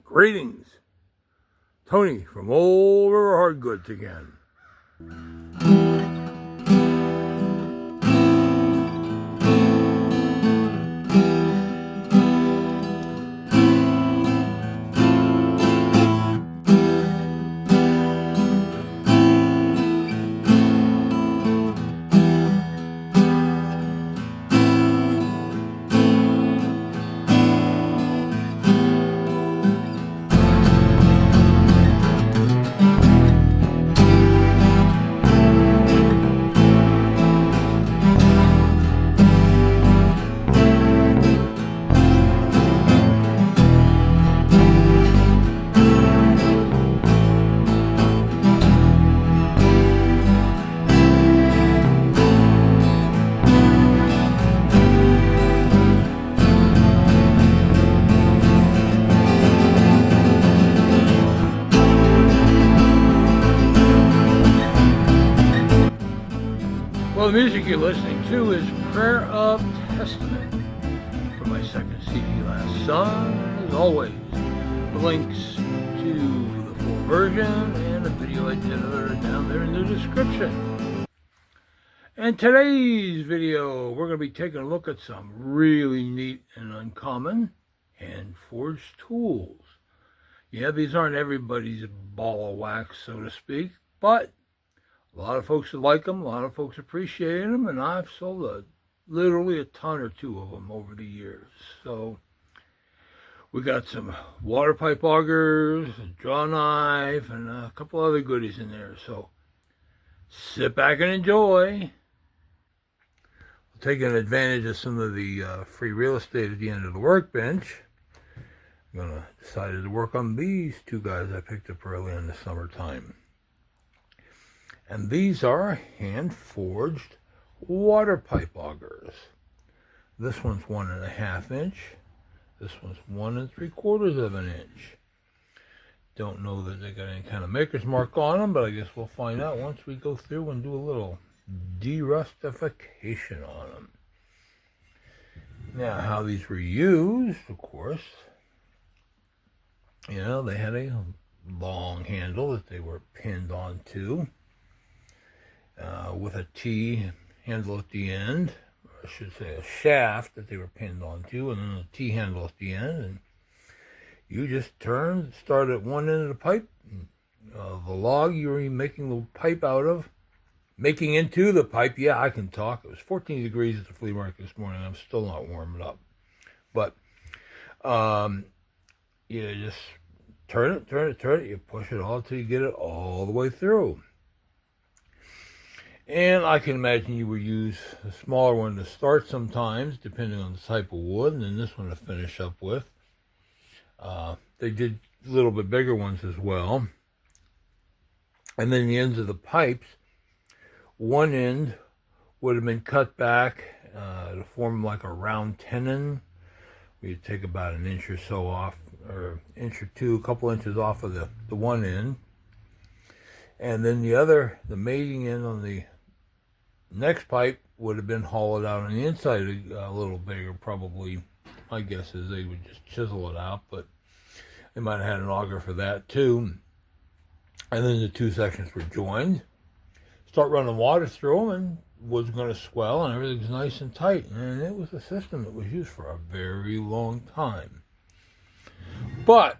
Greetings, Tony from Old River Hard Goods again. Well, the music you're listening to is Prayer of Testamент from my second CD last summer. As always, the links to the full version and the video I did of it are down there in the description. And today's video, we're going to be taking a look at some really neat and uncommon hand-forged tools. Yeah, these aren't everybody's ball of wax, so to speak, but a lot of folks like them, a lot of folks appreciate them, and I've sold literally a ton or two of them over the years. So we got some water pipe augers, a draw knife, and a couple other goodies in there. So sit back and enjoy. Taking advantage of some of the free real estate at the end of the workbench, I'm decided to work on these two guys I picked up early in the summertime. And these are hand-forged water pipe augers. This one's 1.5 inch. This one's 1 3/4 of an inch. Don't know that they got any kind of maker's mark on them, but I guess we'll find out once we go through and do a little derustification on them. Now, how these were used, of course, you know, they had a long handle that they were pinned onto. With a T handle at the end, or I should say a shaft that they were pinned onto, and then a T handle at the end, and you just start at one end of the pipe, and, the log you were making the pipe out of, making into the pipe. Yeah, I can talk. It was 14 degrees at the flea market this morning. I'm still not warming up, but you just turn it, you push it all till you get it all the way through. And I can imagine you would use a smaller one to start sometimes, depending on the type of wood, and then this one to finish up with. They did a little bit bigger ones as well. And then the ends of the pipes, one end would have been cut back to form like a round tenon. We'd take about an inch or so off, or an inch or two, a couple inches off of the one end. And then the mating end on the next pipe would have been hollowed out on the inside a little bigger, probably. My guess is they would just chisel it out, but they might have had an auger for that too. And then the two sections were joined. Start running water through them, and wood's going to swell, and everything's nice and tight. And it was a system that was used for a very long time. But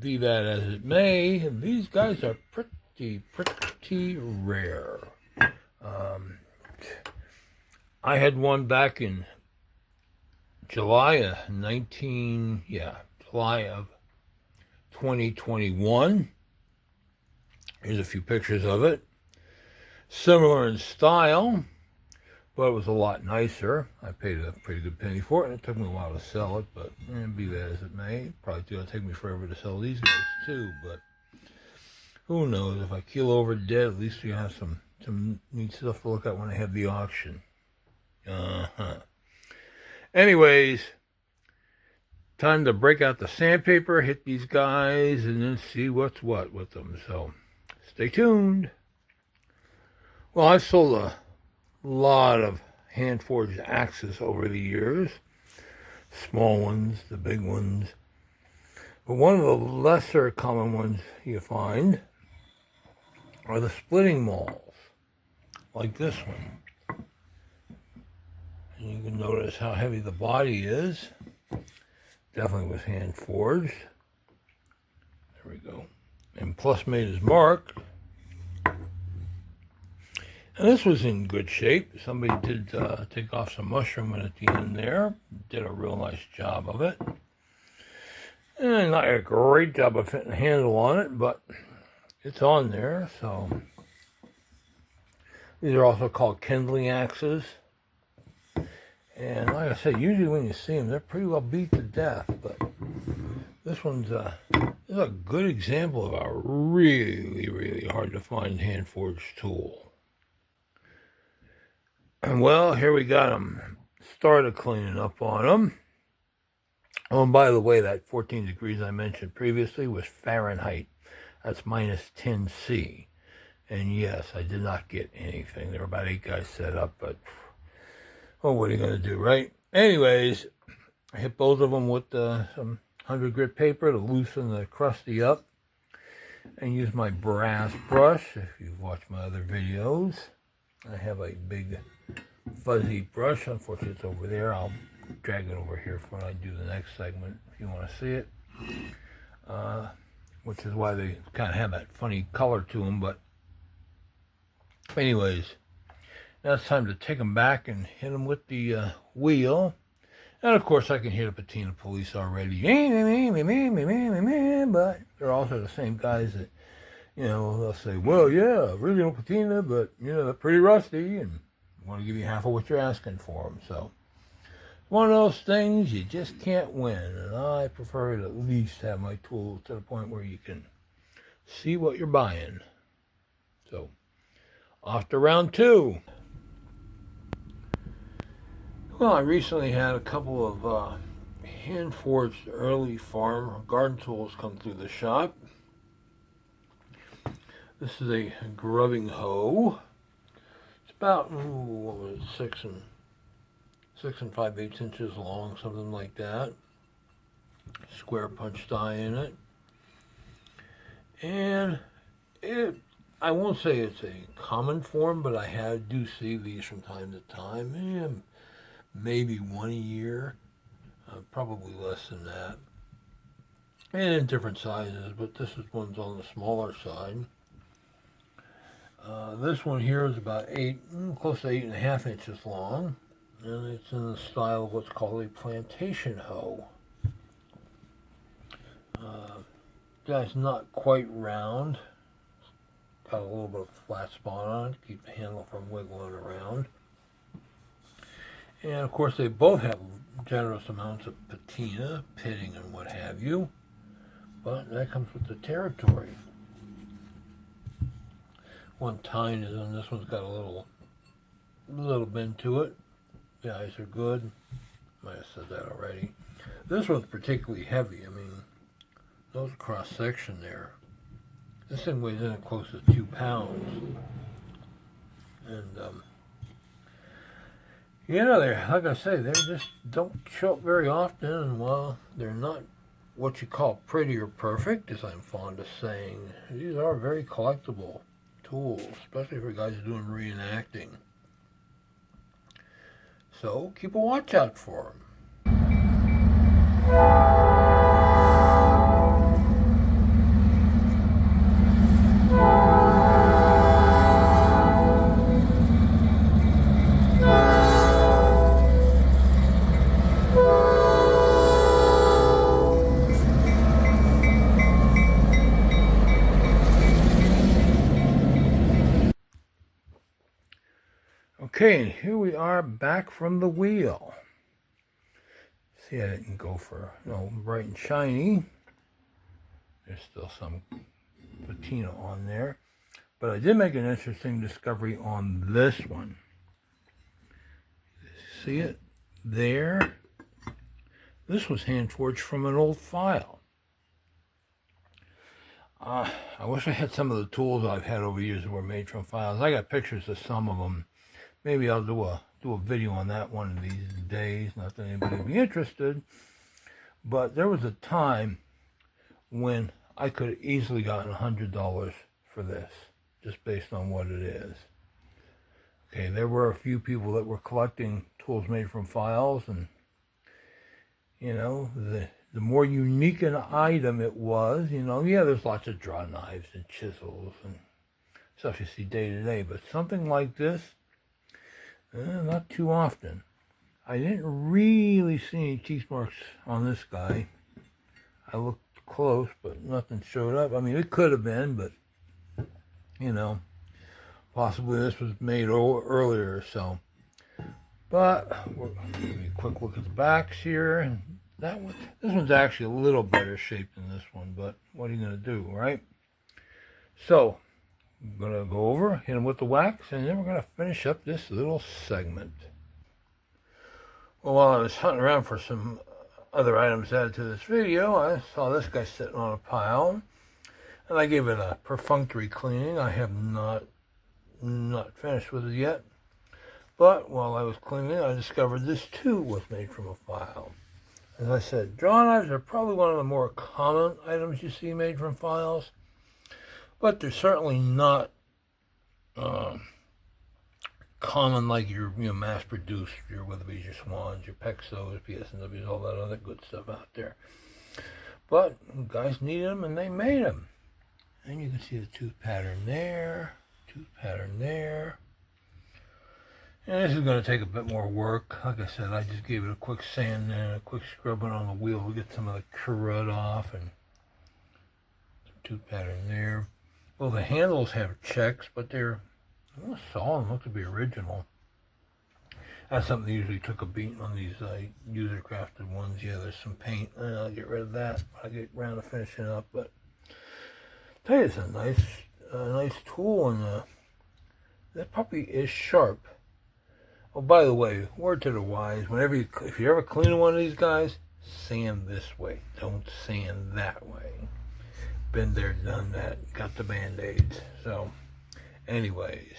be that as it may, these guys are pretty rare. I had one back in July of 2021. Here's a few pictures of it. Similar in style, but it was a lot nicer. I paid a pretty good penny for it, and it took me a while to sell it, but be that as it may, probably going to take me forever to sell these guys too, but who knows? If I keel over dead, at least you have some neat stuff to look at when I have the auction. Anyways, time to break out the sandpaper, hit these guys, and then see what's what with them. So, stay tuned. Well, I've sold a lot of hand-forged axes over the years. Small ones, the big ones. But one of the lesser common ones you find are the splitting mauls, like this one. And you can notice how heavy the body is. Definitely was hand forged. There we go. And plus made his mark. And this was in good shape. Somebody did take off some mushrooming at the end there. Did a real nice job of it. And not a great job of fitting a handle on it, but it's on there. So these are also called kindling axes. And like I said, usually when you see them, they're pretty well beat to death. But this one's is a good example of a really, really hard to find hand forged tool. Well, here we got them. Started cleaning up on them. Oh, and by the way, that 14 degrees I mentioned previously was Fahrenheit. That's minus 10 C. And yes, I did not get anything. There were about 8 guys set up, but well, what are you going to do, right? Anyways, I hit both of them with some 100 grit paper to loosen the crusty up. And use my brass brush. If you've watched my other videos, I have a big fuzzy brush. Unfortunately, it's over there. I'll drag it over here for when I do the next segment if you want to see it. Which is why they kind of have that funny color to them. But anyways, now it's time to take them back and hit them with the wheel. And of course, I can hear the patina police already. But they're also the same guys that, you know, they'll say, well, yeah, original patina, but, you know, they're pretty rusty, and I want to give you half of what you're asking for them. So, it's one of those things you just can't win, and I prefer to at least have my tools to the point where you can see what you're buying. So, off to round 2. Well, I recently had a couple of hand-forged early farm garden tools come through the shop. This is a grubbing hoe. It's about, what was it, 6 and 5/8 inches long, something like that. Square punch die in it. And I won't say it's a common form, but I do see these from time to time. And maybe one a year, probably less than that. And in different sizes, but this one's on the smaller side. This one here is about close to 8.5 inches long, and it's in the style of what's called a plantation hoe. Guy's not quite round. Got a little bit of flat spot on it, keep the handle from wiggling around. And of course, they both have generous amounts of patina, pitting, and what have you. But that comes with the territory. One tine is on this one's got a little bend to it. The eyes are good. Might have said that already. This one's particularly heavy. I mean, those cross section there. This thing weighs in close to 2 pounds. And you know, they're, like I say, they just don't show up very often, and while they're not what you call pretty or perfect, as I'm fond of saying, these are very collectible tools, especially for guys doing reenacting. So keep a watch out for them. Okay, and here we are back from the wheel. See, I didn't go for bright and shiny. There's still some patina on there. But I did make an interesting discovery on this one. See it? There. This was hand forged from an old file. I wish I had some of the tools I've had over the years that were made from files. I got pictures of some of them. Maybe I'll do a video on that one of these days. Not that anybody would be interested. But there was a time when I could have easily gotten $100 for this, just based on what it is. Okay, there were a few people that were collecting tools made from files, and you know, the more unique an item it was, you know, yeah, there's lots of draw knives and chisels and stuff you see day to day, but something like this, not too often. I didn't really see any teeth marks on this guy. I looked close, but nothing showed up. I mean, it could have been, but, you know, possibly this was made earlier, so. But, we'll give you a quick look at the backs here. And that one, this one's actually a little better shape than this one, but what are you going to do, right? So, I'm going to go over, hit them with the wax, and then we're going to finish up this little segment. Well, while I was hunting around for some other items added to this video, I saw this guy sitting on a pile, and I gave it a perfunctory cleaning. I have not finished with it yet, but while I was cleaning it, I discovered this too was made from a file. As I said, draw knives are probably one of the more common items you see made from files, but they're certainly not common like your mass-produced, your Weatherby's, your Swans, your Pexos, PSNWs, all that other good stuff out there. But guys needed them, and they made them. And you can see the tooth pattern there, tooth pattern there. And this is going to take a bit more work. Like I said, I just gave it a quick sand and a quick scrubbing on the wheel to get some of the crud off, and some tooth pattern there. Well, the handles have checks, but they're, I saw them look to be original. That's something that usually took a beating on these user crafted ones. Yeah, there's some paint. I'll get rid of that when I get around to finishing up. But I'll tell you, it's a nice tool, and that puppy is sharp. Oh, by the way, word to the wise: if you're ever cleaning one of these guys, sand this way. Don't sand that way. Been there, done that. Got the band-aids. So, anyways,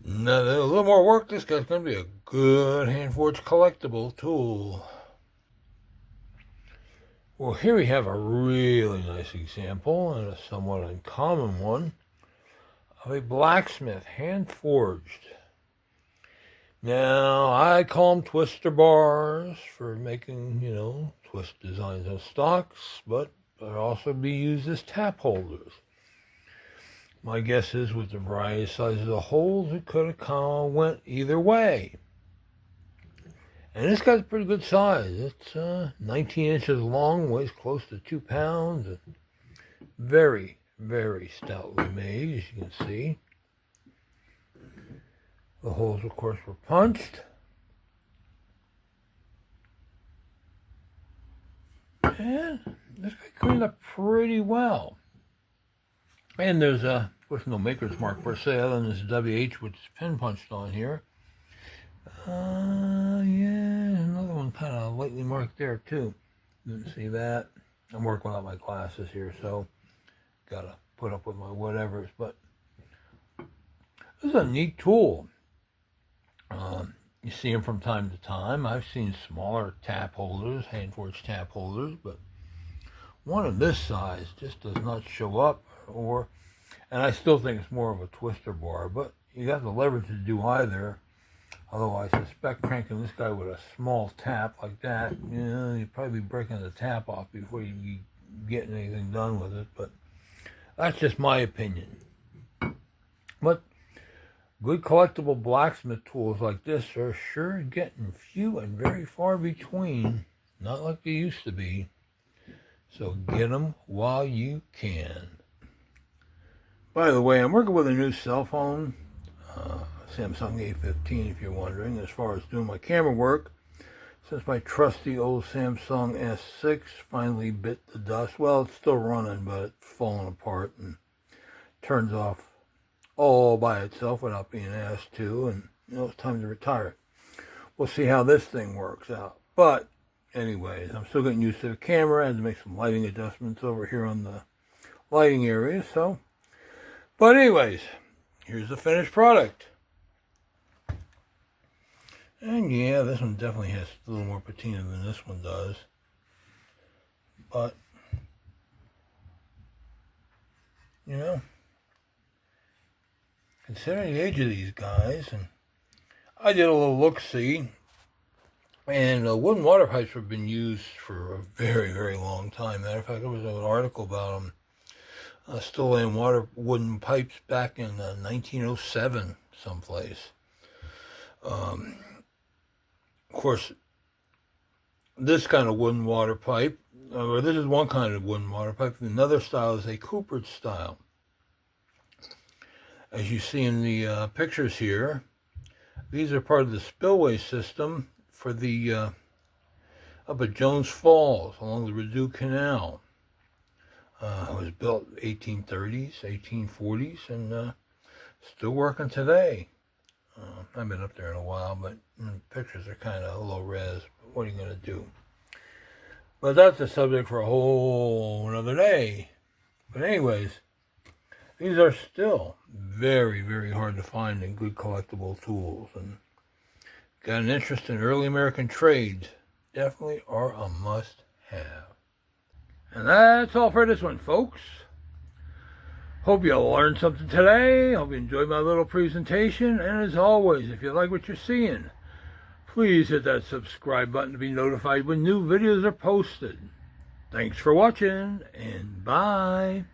a little more work. This guy's going to be a good hand-forged collectible tool. Well, here we have a really nice example, and a somewhat uncommon one, of a blacksmith, hand-forged. Now, I call them twister bars for making, twist designs on stocks, but they'll also be used as tap holders. My guess is with the variety of sizes of holes, it could have kind of went either way. And this guy's a pretty good size. It's 19 inches long, weighs close to 2 pounds. And very, very stoutly made, as you can see. The holes, of course, were punched. And this guy cleaned up pretty well. And there's of course, no maker's mark per se, other than this WH, which is pin punched on here. Yeah, another one kind of lightly marked there, too. Didn't see that. I'm working without my glasses here, so gotta put up with my whatevers. But this is a neat tool. You see them from time to time. I've seen smaller tap holders, hand-forged tap holders, but one of this size just does not show up. And I still think it's more of a twister bar, but you got the leverage to do either. Although I suspect cranking this guy with a small tap like that, you'd probably be breaking the tap off before you be getting anything done with it. But that's just my opinion. But good collectible blacksmith tools like this are sure getting few and very far between. Not like they used to be. So get them while you can. By the way, I'm working with a new cell phone. Samsung A15, if you're wondering, as far as doing my camera work. Since my trusty old Samsung S6 finally bit the dust. Well, it's still running, but it's falling apart and turns off all by itself without being asked to, and it's time to retire it. We'll see how this thing works out. But anyways, I'm still getting used to the camera. I had to make some lighting adjustments over here on the lighting area. But anyways, here's the finished product. And yeah, this one definitely has a little more patina than this one does. But you know, considering the age of these guys. And I did a little look-see, and wooden water pipes have been used for a very, very long time. Matter of fact, there was an article about them still laying wooden pipes back in 1907 someplace. Of course, this kind of wooden water pipe, or this is one kind of wooden water pipe. Another style is a coopered style. As you see in the pictures here, these are part of the spillway system for the up at Jones Falls along the Rideau Canal. It was built 1830s, 1840s, and still working today. I haven't been up there in a while, but the pictures are kind of low res. But what are you going to do? But that's a subject for a whole another day. But anyways, these are still very, very hard to find in good collectible tools. And got an interest in early American trades, definitely are a must-have. And that's all for this one, folks. Hope you learned something today. Hope you enjoyed my little presentation. And as always, if you like what you're seeing, please hit that subscribe button to be notified when new videos are posted. Thanks for watching, and bye.